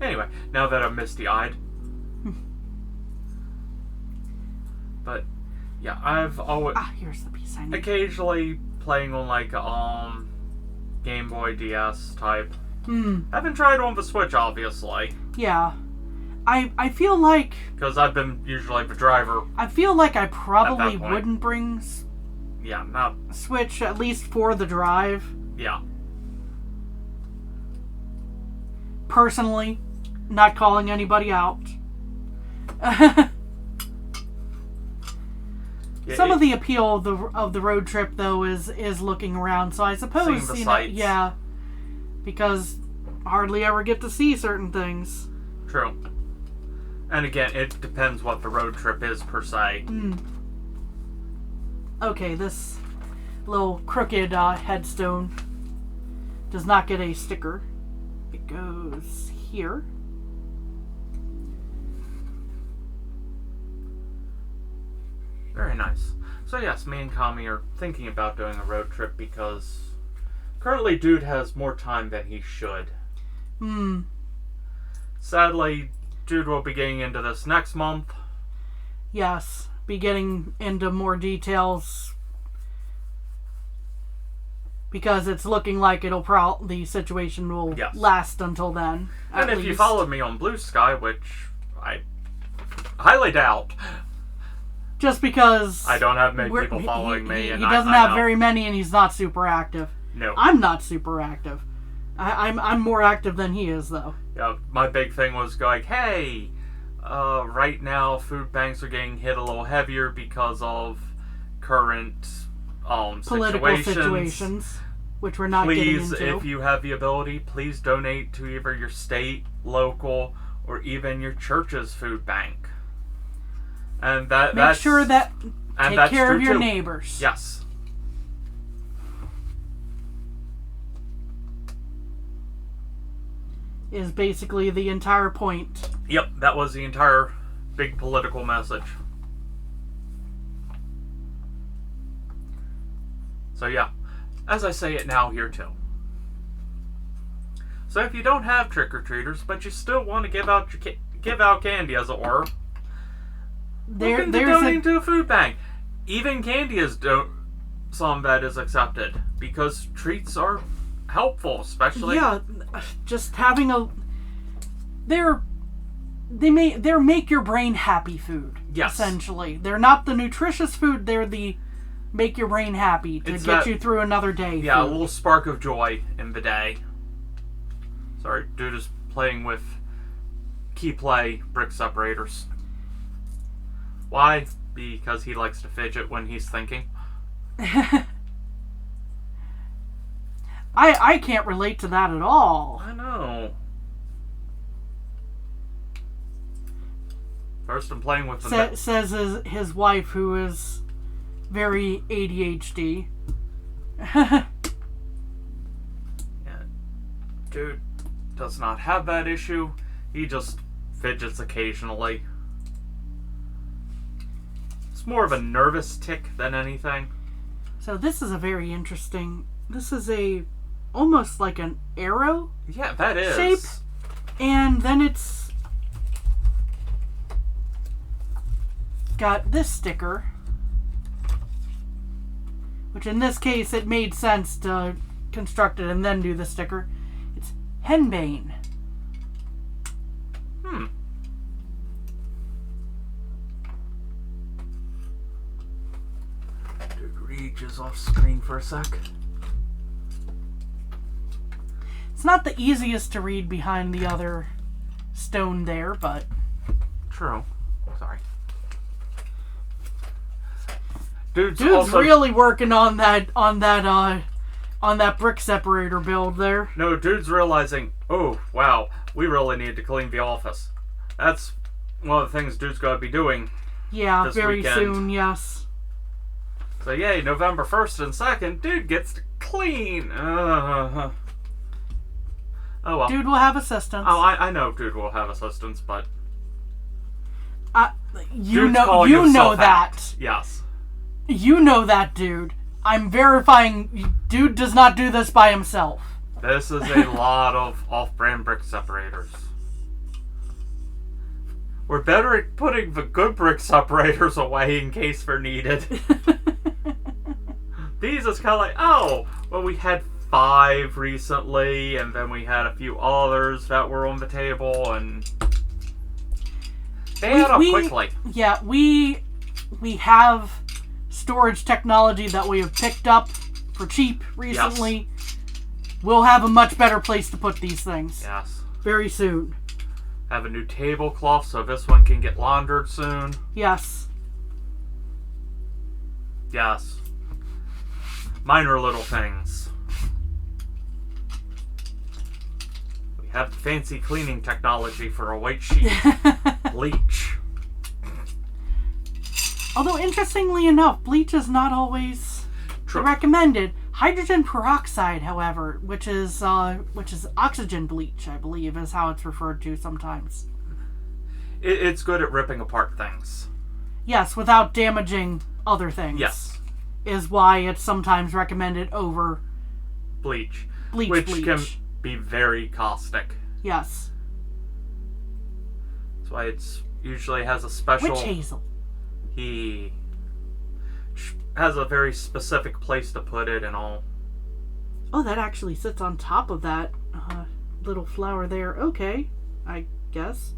Anyway, now that I'm misty-eyed. But, yeah, I've always... here's the piece I need. Occasionally playing on, like, Game Boy DS type. I haven't tried on the Switch, obviously. Yeah. I feel like... Because I've been usually the driver. I feel like I probably wouldn't bring... Yeah, not... Switch, at least for the drive. Yeah. Personally, not calling anybody out. Some of the appeal of the road trip, though, is looking around. So I suppose, seeing the sights. Yeah, because hardly ever get to see certain things. True. And again, it depends what the road trip is, per se. Okay, this little crooked headstone does not get a sticker. It goes here. Very nice. So yes, me and Kami are thinking about doing a road trip because currently Dude has more time than he should. Sadly, Dude will be getting into this next month. Yes, be getting into more details because it's looking like the situation will last until then. And if you followed me on Blue Sky, which I highly doubt. Just because I don't have many people following me, he doesn't have very many, and he's not super active. No, I'm not super active. I'm more active than he is, though. Yeah, my big thing was going, hey, right now food banks are getting hit a little heavier because of current political situations, which we're not getting into. Please, if you have the ability, please donate to either your state, local, or even your church's food bank. And make sure that take care of your neighbors. Yes. Is basically the entire point. Yep, that was the entire big political message. So yeah, as I say it now here too. So if you don't have trick-or-treaters, but you still want to give out candy, as it were, look into donating to a food bank. Even candy is some that is accepted because treats are helpful, especially. Yeah, just having they're make your brain happy food. Yes, essentially, they're not the nutritious food. They're the make your brain happy to get you through another day. Yeah, food. A little spark of joy in the day. Sorry, Dude is playing with key play brick separators. Why? Because he likes to fidget when he's thinking. I can't relate to that at all. I know. First I'm playing with the... Says his wife, who is very ADHD. Yeah. Dude does not have that issue. He just fidgets occasionally. It's more of a nervous tick than anything. So this is a very interesting... This is almost like an arrow Yeah, that is. shape. And then it's got this sticker. Which in this case, it made sense to construct it and then do the sticker. It's henbane. Dude reaches off screen for a sec. It's not the easiest to read behind the other stone there, but... True. Sorry. Dude's also really working on that brick separator build there. No, dude's realizing, oh, wow, we really need to clean the office. That's one of the things dude's got to be doing. Yeah, this very weekend. soon, yes. So, yay, November 1st and 2nd, dude gets to clean. Oh, well. Dude will have assistance. Oh, I know dude will have assistance, but... you know that. Yes. You know that, dude. I'm verifying dude does not do this by himself. This is a lot of off-brand brick separators. We're better at putting the good brick separators away in case they're needed. These is kind of like, oh, well, we had 5 recently, and then we had a few others that were on the table, and they add up quickly. Yeah, we have storage technology that we have picked up for cheap recently. Yes. We'll have a much better place to put these things. Yes. Very soon. Have a new tablecloth so this one can get laundered soon. Yes. Yes. Minor little things. We have fancy cleaning technology for a white sheet. Bleach. Although, interestingly enough, bleach is not always recommended. Hydrogen peroxide, however, which is oxygen bleach, I believe, is how it's referred to sometimes. It's good at ripping apart things. Yes, without damaging other things. Yes. Is why it's sometimes recommended over bleach. Which can be very caustic. Yes. That's why it's usually has a special... Witch hazel. He has a very specific place to put it and all. Oh, that actually sits on top of that little flower there. Okay, I guess.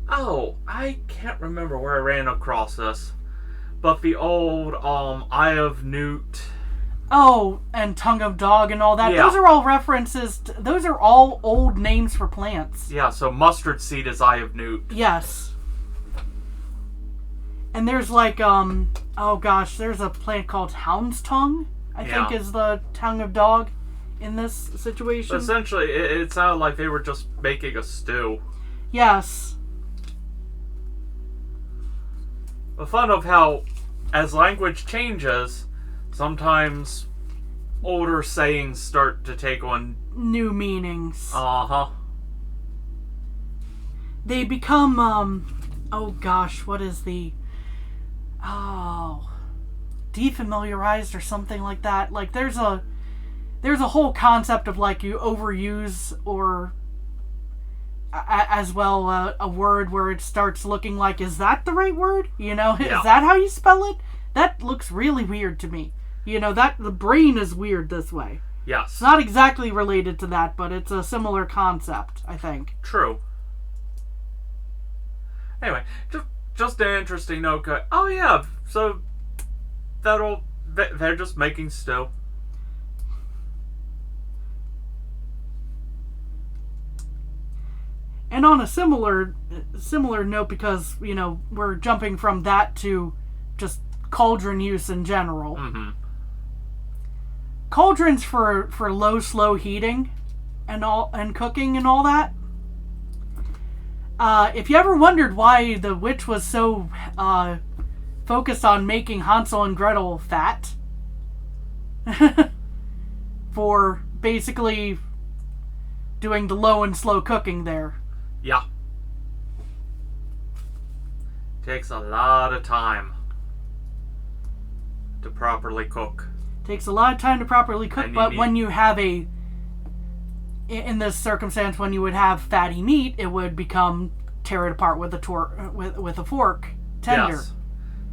Oh, I can't remember where I ran across this. But the old Eye of Newt. Oh, and Tongue of Dog and all that. Yeah. Those are all references. Those are all old names for plants. Yeah, so mustard seed is Eye of Newt. Yes. And there's like, oh gosh, there's a plant called Hound's Tongue, I think is the Tongue of Dog in this situation. Essentially, it sounded like they were just making a stew. Yes. The fun of how, as language changes, sometimes older sayings start to take on new meanings. Uh-huh. They become, oh gosh, what is the... Oh, defamiliarized or something like that. Like there's a whole concept of like you overuse or as well a word where it starts looking like, is that the right word? You know, yeah. Is that how you spell it? That looks really weird to me. You know, that the brain is weird this way. Yes. It's not exactly related to that, but it's a similar concept, I think. True. Anyway, just an interesting note. Oh yeah, so they're just making stew. And on a similar note, because you know we're jumping from that to just cauldron use in general. Mm-hmm. Cauldrons for low, slow heating and cooking and all that. If you ever wondered why the witch was so focused on making Hansel and Gretel fat for basically doing the low and slow cooking there. Yeah. Takes a lot of time. to properly cook. Takes a lot of time to properly cook, but when you have in this circumstance, when you would have fatty meat, it would become tear it apart with a fork, tender. Yes.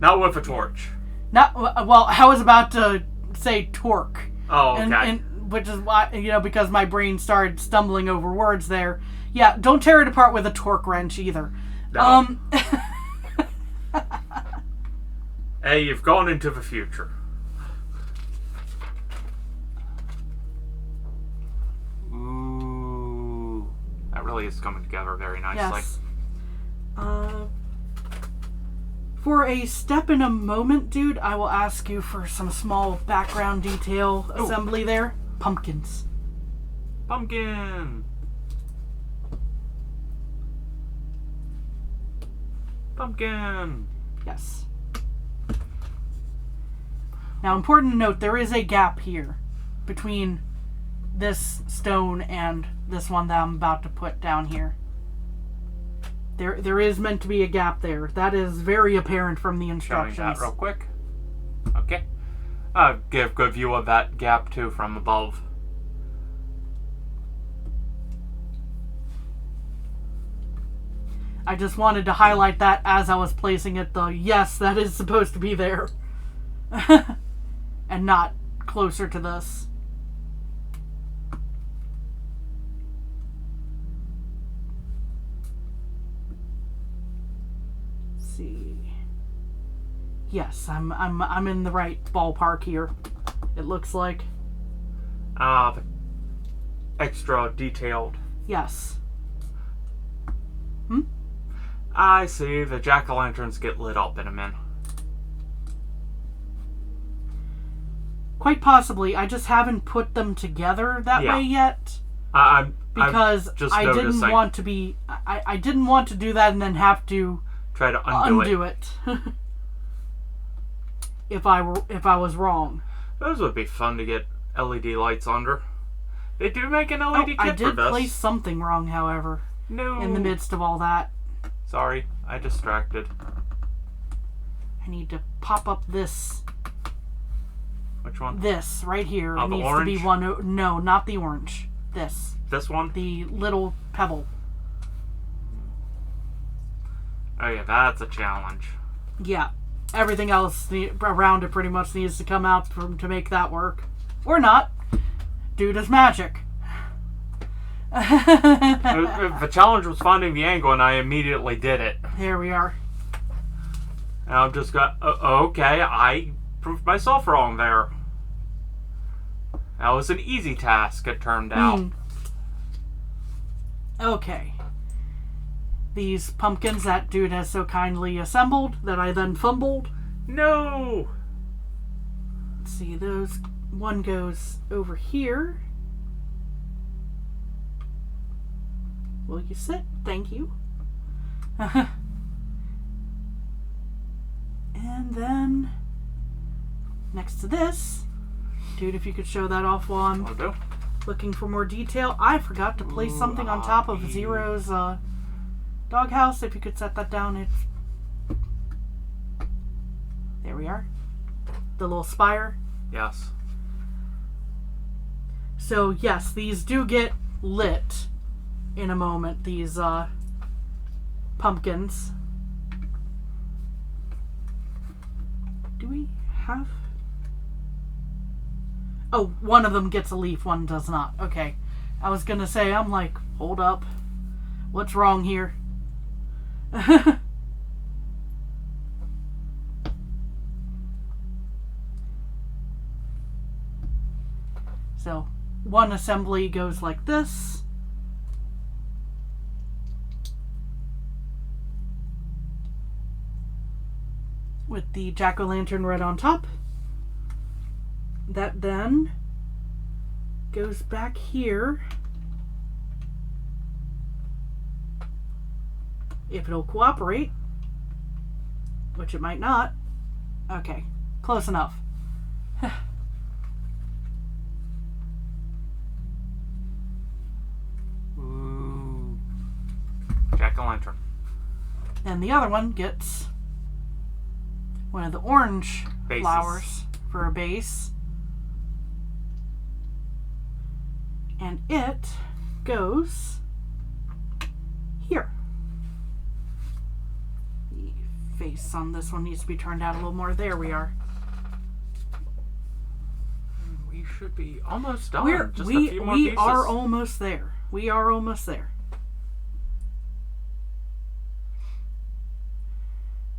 Not with a torch. Not well. I was about to say torque. Oh, okay. And which is why, because my brain started stumbling over words there. Yeah, don't tear it apart with a torque wrench either. No. Hey, you've gone into the future. Ooh, that really is coming together very nicely. Yes. For a step in a moment, dude, I will ask you for some small background detail assembly there. Pumpkins. Pumpkin. Pumpkin. Yes. Now, important to note, there is a gap here between this stone and this one that I'm about to put down here. There is meant to be a gap there. That is very apparent from the instructions. Showing that real quick. Okay. Give good view of that gap too from above. I just wanted to highlight that as I was placing it, though. Yes, that is supposed to be there. And not closer to this. Let's see. Yes, I'm in the right ballpark here. It looks like. The extra detailed. Yes. I see. The jack-o'-lanterns get lit up in a minute. Quite possibly. I just haven't put them together that way yet. Because I didn't want to be. I didn't want to do that and then have to try to undo it. if I was wrong. Those would be fun to get LED lights under. They do make an LED kit for this. I did place something wrong, however. No. In the midst of all that. Sorry, I distracted. I need to pop up this. Which one? This, right here. Oh, it the needs orange? to be one. No, not the orange. This. This one? The little pebble. Oh yeah, that's a challenge. Yeah. Everything else around it pretty much needs to come out to make that work. Or not. Dude is magic. The challenge was finding the angle, and I immediately did it. Here we are. And I'm just got. Okay, I proved myself wrong there. That was an easy task, it turned out. Okay. These pumpkins that dude has so kindly assembled that I then fumbled. No! Let's see, one goes over here. Will you sit? Thank you. And then next to this, dude, if you could show that off while I'm looking for more detail. I forgot to place something on top of Zero's doghouse. If you could set that down, there we are. The little spire. Yes. So yes, these do get lit in a moment, these pumpkins. Do we have... Oh, one of them gets a leaf, one does not. Okay. I was gonna say, I'm like, hold up. What's wrong here? So, one assembly goes like this. With the jack-o'-lantern right on top. That then goes back here. If it'll cooperate. Which it might not. Okay, close enough. Ooh. Jack-o'-lantern. And the other one gets one of the orange flowers. for a base. And it goes here. The face on this one needs to be turned out a little more. There we are. We should be almost done. We pieces. are almost there. We are almost there.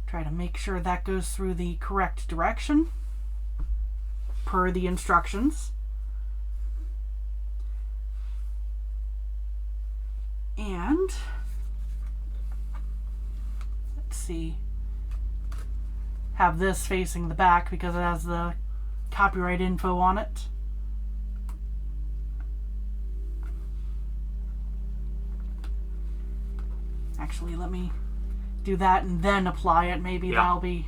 Try to make sure that goes through the correct direction per the instructions. And let's see, have this facing the back because it has the copyright info on it. Actually, let me do that and then apply it. Maybe that'll be...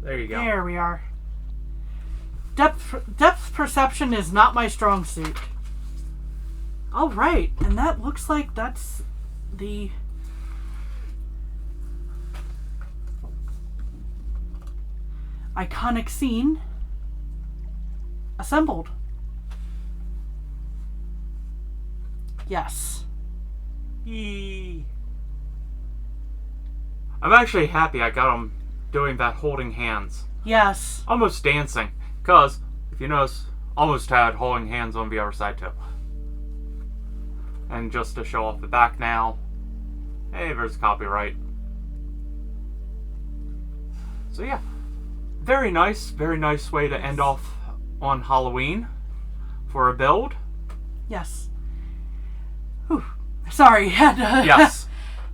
There you go. There we are. Depth perception is not my strong suit. All right, and that looks like that's the iconic scene assembled. Yes. Yee. I'm actually happy I got him doing that holding hands. Yes. Almost dancing. Because, if you notice, almost had holding hands on the other side too. And just to show off the back now, hey, there's copyright. So yeah, very nice way to end off on Halloween for a build. Yes. Whew. Sorry. Yes.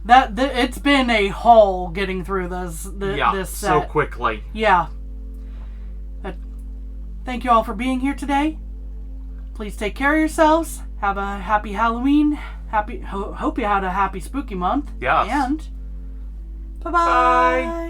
It's been a haul getting through this set. So quickly. Yeah. But thank you all for being here today. Please take care of yourselves. Have a happy Halloween. Hope you had a happy spooky month. Yes. And bye-bye. Bye.